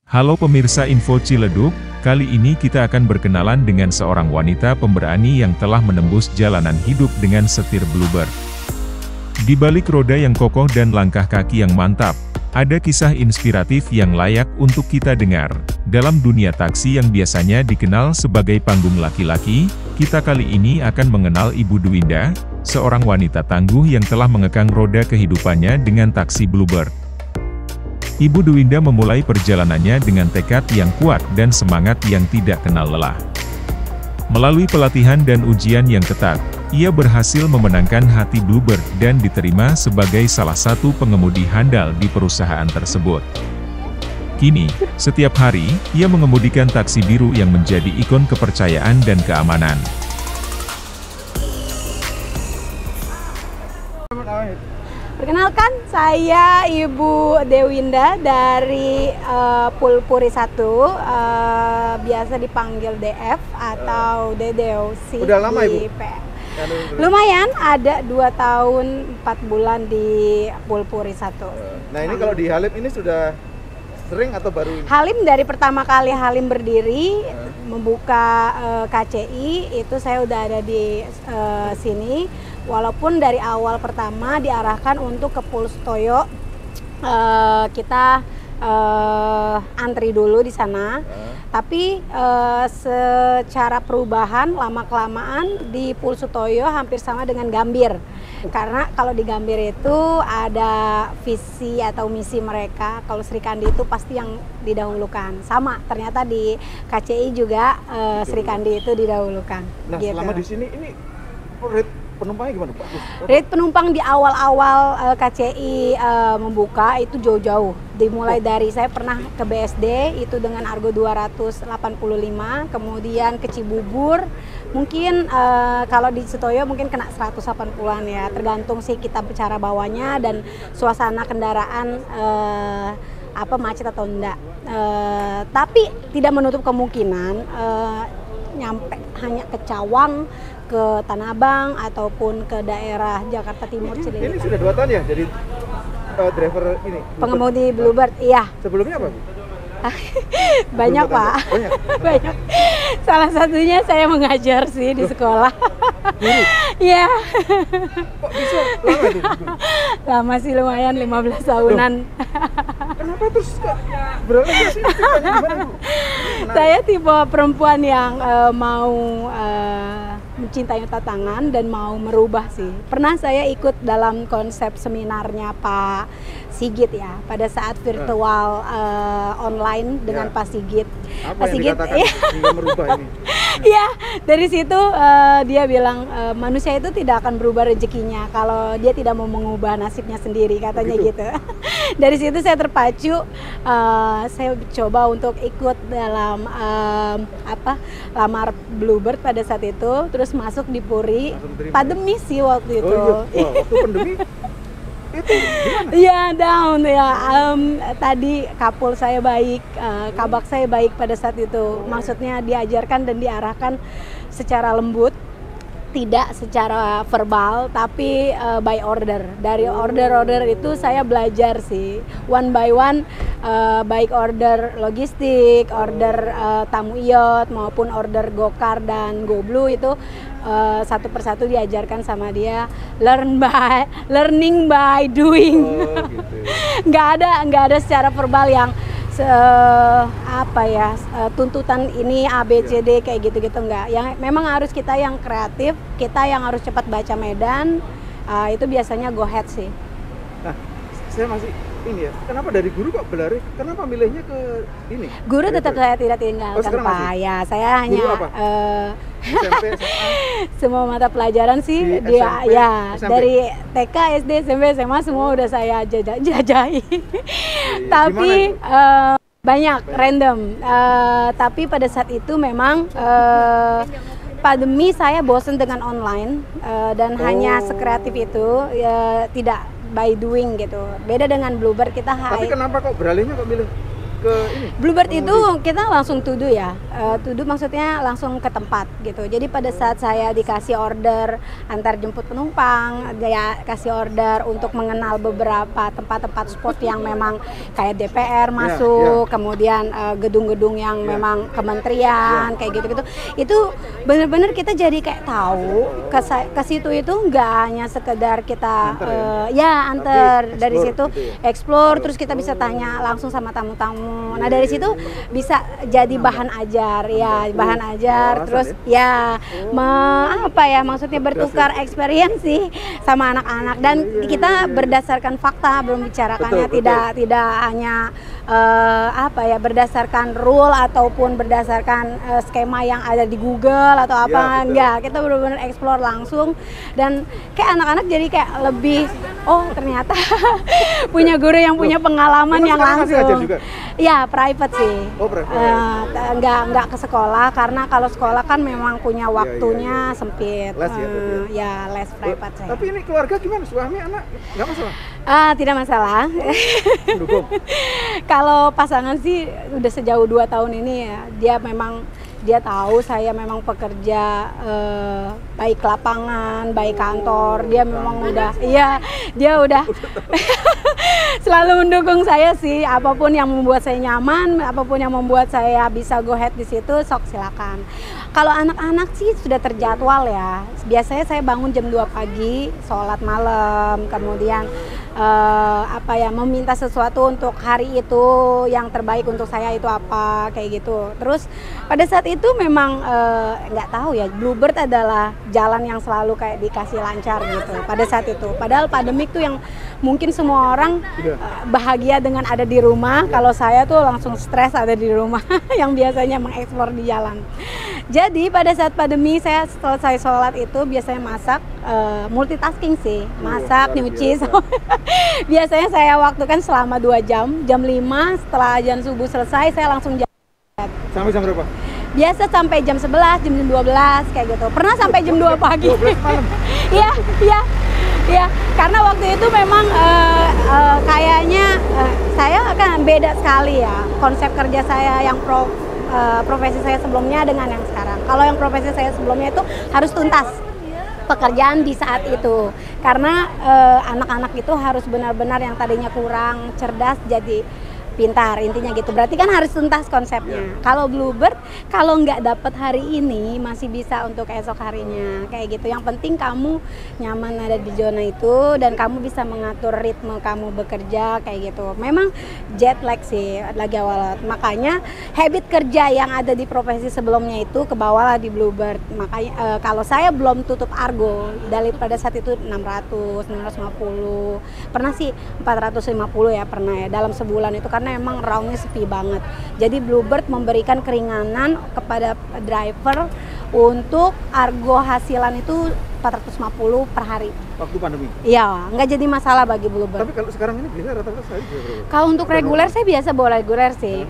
Halo pemirsa Info Ciledug, kali ini kita akan berkenalan dengan seorang wanita pemberani yang telah menembus jalanan hidup dengan setir Bluebird. Di balik roda yang kokoh dan langkah kaki yang mantap, ada kisah inspiratif yang layak untuk kita dengar. Dalam dunia taksi yang biasanya dikenal sebagai panggung laki-laki, kita kali ini akan mengenal Ibu Dwinda, seorang wanita tangguh yang telah mengekang roda kehidupannya dengan taksi Bluebird. Ibu Dwinda memulai perjalanannya dengan tekad yang kuat dan semangat yang tidak kenal lelah. Melalui pelatihan dan ujian yang ketat, ia berhasil memenangkan hati Bluebird dan diterima sebagai salah satu pengemudi handal di perusahaan tersebut. Kini, setiap hari, ia mengemudikan taksi biru yang menjadi ikon kepercayaan dan keamanan. Perkenalkan, saya Ibu Dwinda dari Pulpuri 1, biasa dipanggil DF atau Dedeusi. Udah lama Ibu? Lumayan, ada 2 tahun 4 bulan di Pulpuri 1. Nah ini kalau di Halim ini sudah sering atau baru ini? Halim dari pertama kali Halim berdiri, membuka KCI, itu saya udah ada di sini. Walaupun dari awal pertama diarahkan untuk ke Pulstoyo, kita antri dulu di sana. Tapi secara perubahan lama-kelamaan di Pulstoyo hampir sama dengan Gambir. Karena kalau di Gambir itu ada visi atau misi mereka, kalau Sri Kandi itu pasti yang didahulukan. Sama, ternyata di KCI juga Sri Kandi itu didahulukan. Nah gitu. Selama di sini ini rate penumpangnya gimana Pak? Rate penumpang di awal-awal KCI membuka itu jauh-jauh. Dimulai dari saya pernah ke BSD itu dengan Argo 285, kemudian ke Cibubur. Mungkin kalau di Setoyo mungkin kena 180-an ya, tergantung sih kita bicara bawahnya dan suasana kendaraan macet atau enggak. Tapi tidak menutup kemungkinan nyampe hanya ke Cawang, ke Tanah Abang ataupun ke daerah Jakarta Timur Ciledug. Ini sudah 2 tahun ya jadi driver ini? Pengemudi Bluebird, iya. Sebelumnya apa Bu? Banyak Pak. Banyak? Banyak. Salah satunya saya mengajar sih di sekolah. Iya. Kok bisa? Lama itu? Lama sih, lumayan 15 tahunan. Kenapa terus berapa sih? Gimana Bu? Saya tipe perempuan yang mau mencintai tantangan dan mau merubah sih. Pernah saya ikut dalam konsep seminarnya Pak Sigit ya, pada saat virtual online dengan Pak Sigit. Apa Pak yang Sigit, dikatakan hingga merubah ini? Iya, dari situ dia bilang manusia itu tidak akan berubah rezekinya kalau dia tidak mau mengubah nasibnya sendiri, katanya gitu. Dari situ saya terpacu, saya coba untuk ikut dalam lamar Bluebird pada saat itu, terus masuk di Puri. Pandemi sih waktu itu. Oh iya, wah, waktu pandemi itu gimana? Iya, down ya. Tadi kapul saya baik, kabak saya baik pada saat itu. Maksudnya diajarkan dan diarahkan secara lembut, tidak secara verbal, tapi by order. Dari order-order itu saya belajar sih, one by one, baik order logistik, order tamu iot maupun order gokar dan goblu itu satu persatu diajarkan sama dia, learning by doing. Oh, gitu. nggak ada secara verbal yang tuntutan ini A B C D kayak gitu-gitu enggak. Yang memang harus kita yang kreatif, kita yang harus cepat baca medan, itu biasanya go ahead sih. Nah, saya masih ini ya, kenapa dari guru kok berlari? Kenapa milihnya ke ini? Guru tetap saya tidak tinggalkan Pak. Ya, saya hanya SMP, SMA? semua mata pelajaran sih Di dia SMP, ya SMP? dari TK, SD, SMP, SMA semua udah saya jajahi. Tapi banyak random. Tapi pada saat itu memang pandemi saya bosen dengan online dan hanya sekreatif itu, tidak by doing gitu. Beda dengan Bluebird kita Tapi kenapa kok beralihnya kok milih ke ini? Bluebird itu kita langsung to do ya, to do maksudnya langsung ke tempat gitu. Jadi pada saat saya dikasih order antar jemput penumpang, dia kasih order untuk mengenal beberapa tempat-tempat spot yang memang kayak DPR masuk, kemudian gedung-gedung yang memang kementerian kayak gitu-gitu. Itu benar-benar kita jadi kayak tahu ke situ itu nggak hanya sekedar kita antar dari situ explore, terus kita bisa tanya langsung sama tamu-tamu. Nah dari situ bisa jadi bahan ajar bahan ajar, terus maksudnya bertukar experience sih sama anak-anak, dan kita berdasarkan fakta, belum bicarakannya tidak hanya berdasarkan rule ataupun berdasarkan skema yang ada di Google atau apa, enggak, kita benar-benar explore langsung, dan kayak anak-anak jadi kayak lebih ternyata punya guru yang punya pengalaman yang langsung. Ya private sih, nggak ke sekolah, karena kalau sekolah kan memang punya waktunya sempit. Les private saya. Tapi ini keluarga gimana, suami, anak, nggak masalah? Tidak masalah. Kalau pasangan sih udah sejauh 2 tahun ini ya, dia tahu saya memang pekerja baik lapangan, baik kantor. Dia memang dia udah selalu mendukung saya sih. Apapun yang membuat saya nyaman, apapun yang membuat saya bisa go ahead di situ, sok silakan. Kalau anak-anak sih sudah terjadwal ya. Biasanya saya bangun jam 2 pagi, sholat malam, kemudian meminta sesuatu untuk hari itu, yang terbaik untuk saya itu apa, kayak gitu. Terus pada saat itu memang nggak tahu ya, Bluebird adalah jalan yang selalu kayak dikasih lancar gitu pada saat itu. Padahal pandemik tuh yang mungkin semua orang bahagia dengan ada di rumah, kalau saya tuh langsung stres ada di rumah yang biasanya mengeksplor di jalan. Jadi pada saat pandemi saya selesai sholat itu biasanya masak, multitasking sih, masak, nyuci. Biasanya saya waktukan selama 2 jam, jam 5 setelah azan subuh selesai saya langsung jalan. Sampai jam berapa? Biasa sampai jam 11, jam 12 kayak gitu. Pernah sampai jam 2 pagi. 12 malam? Iya, karena waktu itu memang kayaknya saya akan beda sekali ya konsep kerja saya yang profesi saya sebelumnya dengan yang sekarang. Kalau yang profesi saya sebelumnya itu harus tuntas pekerjaan di saat itu, karena anak-anak itu harus benar-benar yang tadinya kurang cerdas jadi pintar, intinya gitu. Berarti kan harus tuntas konsepnya. Kalau Bluebird, kalau nggak dapat hari ini masih bisa untuk esok harinya, kayak gitu. Yang penting kamu nyaman ada di zona itu dan kamu bisa mengatur ritme kamu bekerja kayak gitu. Memang jet lag sih lagi awal, makanya habit kerja yang ada di profesi sebelumnya itu kebawalah di Bluebird. Makanya kalau saya belum tutup Argo dari pada saat itu 600, 650, pernah sih 450 ya pernah ya dalam sebulan itu, karena emang roundnya sepi banget. Jadi Bluebird memberikan keringanan kepada driver untuk Argo hasilan itu 450 per hari. Waktu pandemi? Iya, nggak jadi masalah bagi Bluebird. Tapi kalau sekarang ini biasa rata-rata saya berapa? Kalau untuk reguler saya biasa bawa reguler sih.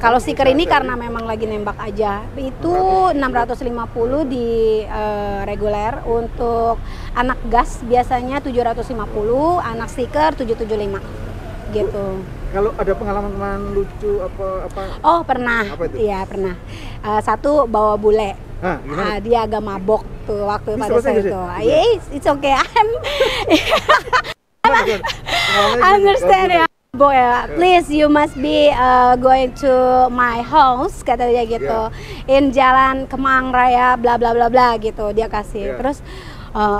Kalau stiker ini karena memang lagi nembak aja. Itu 650 di reguler. Untuk anak gas biasanya 750, anak stiker 775 gitu. Kalau ada pengalaman lucu apa? Oh pernah, iya pernah. Satu bawa bule. Dia agak mabok tuh waktu pada saat itu. It's okay. Understand ya. Boy, please you must be going to my house, kata dia gitu. In Jalan Kemang Raya, bla bla bla bla gitu. Dia kasih. Terus,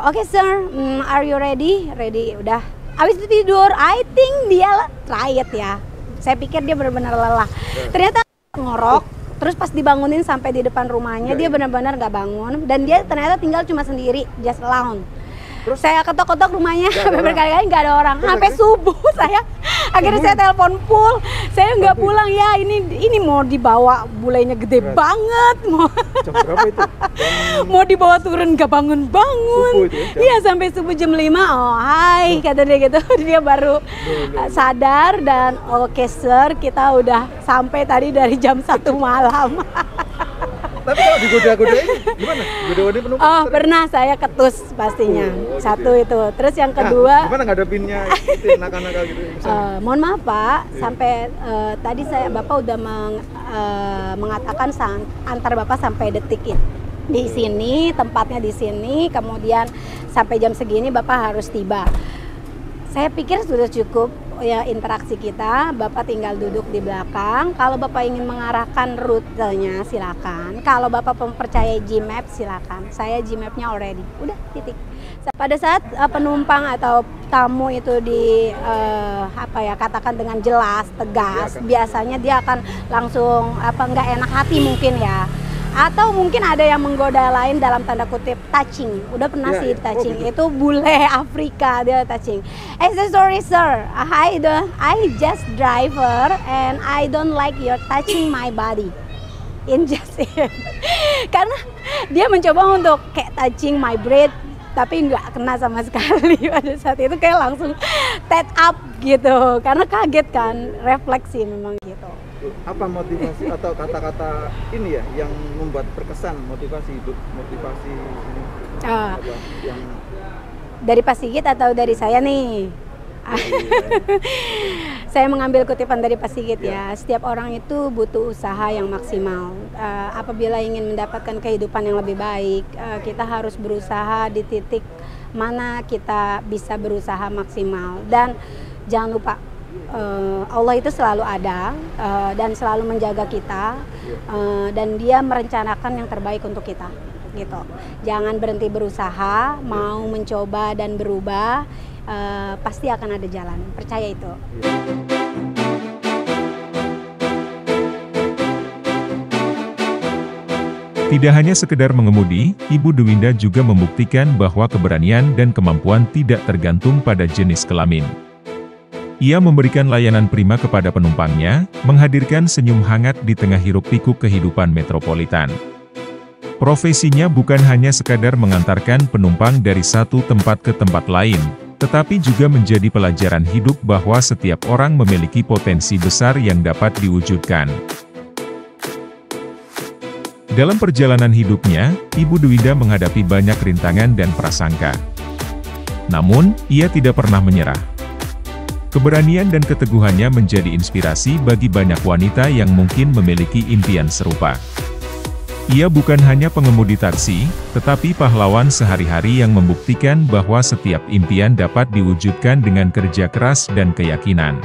okay sir, are you ready? Ready, udah. Abis itu tidur, I think dia tired ya. Saya pikir dia benar-benar lelah. Ternyata ngorok, terus pas dibangunin sampai di depan rumahnya, dia benar-benar nggak bangun. Dan dia ternyata tinggal cuma sendiri, just alone. Terus saya ketok-ketok rumahnya, sampai berkali-kali nggak ada orang. Sampai subuh saya, akhirnya saya telepon full. Saya nggak pulang ya, ini mau dibawa, bulenya gede banget. Jam berapa itu? Mau dibawa turun nggak bangun-bangun. Iya sampai subuh jam 5, oh hai kata dia gitu. Dia baru sadar dan oke sir, kita udah sampai tadi dari jam 1 malam. Tapi kalau digoda-godain gimana? Goda-godain penumpang? Oh, pernah saya ketus pastinya. Oh, Satu gitu ya. itu. Terus yang Nah, kedua, gimana ngadepinnya itu nakal-nakal gitu misalnya? mohon maaf Pak, Iya. sampai tadi Bapak udah mengatakan antar Bapak sampai detik ini. Di sini, tempatnya di sini, kemudian sampai jam segini Bapak harus tiba. Saya pikir sudah cukup ya interaksi kita, Bapak tinggal duduk di belakang. Kalau Bapak ingin mengarahkan rutenya silakan. Kalau Bapak mempercayai Gmap silakan. Saya Gmapnya already. Udah titik. Pada saat penumpang atau tamu itu katakan dengan jelas, tegas, biasanya dia akan langsung nggak enak hati mungkin ya. Atau mungkin ada yang menggoda lain dalam tanda kutip touching. Udah pernah Ya, sih ya. touching. Oh, gitu. Itu bule Afrika dia touching. Sorry sir, I just driver and I don't like your touching my body. Injustice. Karena dia mencoba untuk kayak touching my breath, tapi nggak kena sama sekali. Pada saat itu kayak langsung tet up gitu. Karena kaget kan, refleksi memang gitu. Apa motivasi atau kata-kata ini ya yang membuat berkesan, motivasi hidup, motivasi ini? Ah. Apa yang Dari Pak Sigit atau dari saya nih? Saya mengambil kutipan dari Pak Sigit ya. Setiap orang itu butuh usaha yang maksimal. Apabila ingin mendapatkan kehidupan yang lebih baik, kita harus berusaha di titik mana kita bisa berusaha maksimal. Dan jangan lupa, Allah itu selalu ada dan selalu menjaga kita, dan Dia merencanakan yang terbaik untuk kita. Gitu. Jangan berhenti berusaha, mau mencoba dan berubah, pasti akan ada jalan. Percaya itu. Tidak hanya sekedar mengemudi, Ibu Dwinda juga membuktikan bahwa keberanian dan kemampuan tidak tergantung pada jenis kelamin. Ia memberikan layanan prima kepada penumpangnya, menghadirkan senyum hangat di tengah hiruk-pikuk kehidupan metropolitan. Profesinya bukan hanya sekadar mengantarkan penumpang dari satu tempat ke tempat lain, tetapi juga menjadi pelajaran hidup bahwa setiap orang memiliki potensi besar yang dapat diwujudkan. Dalam perjalanan hidupnya, Ibu Dwinda menghadapi banyak rintangan dan prasangka. Namun, ia tidak pernah menyerah. Keberanian dan keteguhannya menjadi inspirasi bagi banyak wanita yang mungkin memiliki impian serupa. Ia bukan hanya pengemudi taksi, tetapi pahlawan sehari-hari yang membuktikan bahwa setiap impian dapat diwujudkan dengan kerja keras dan keyakinan.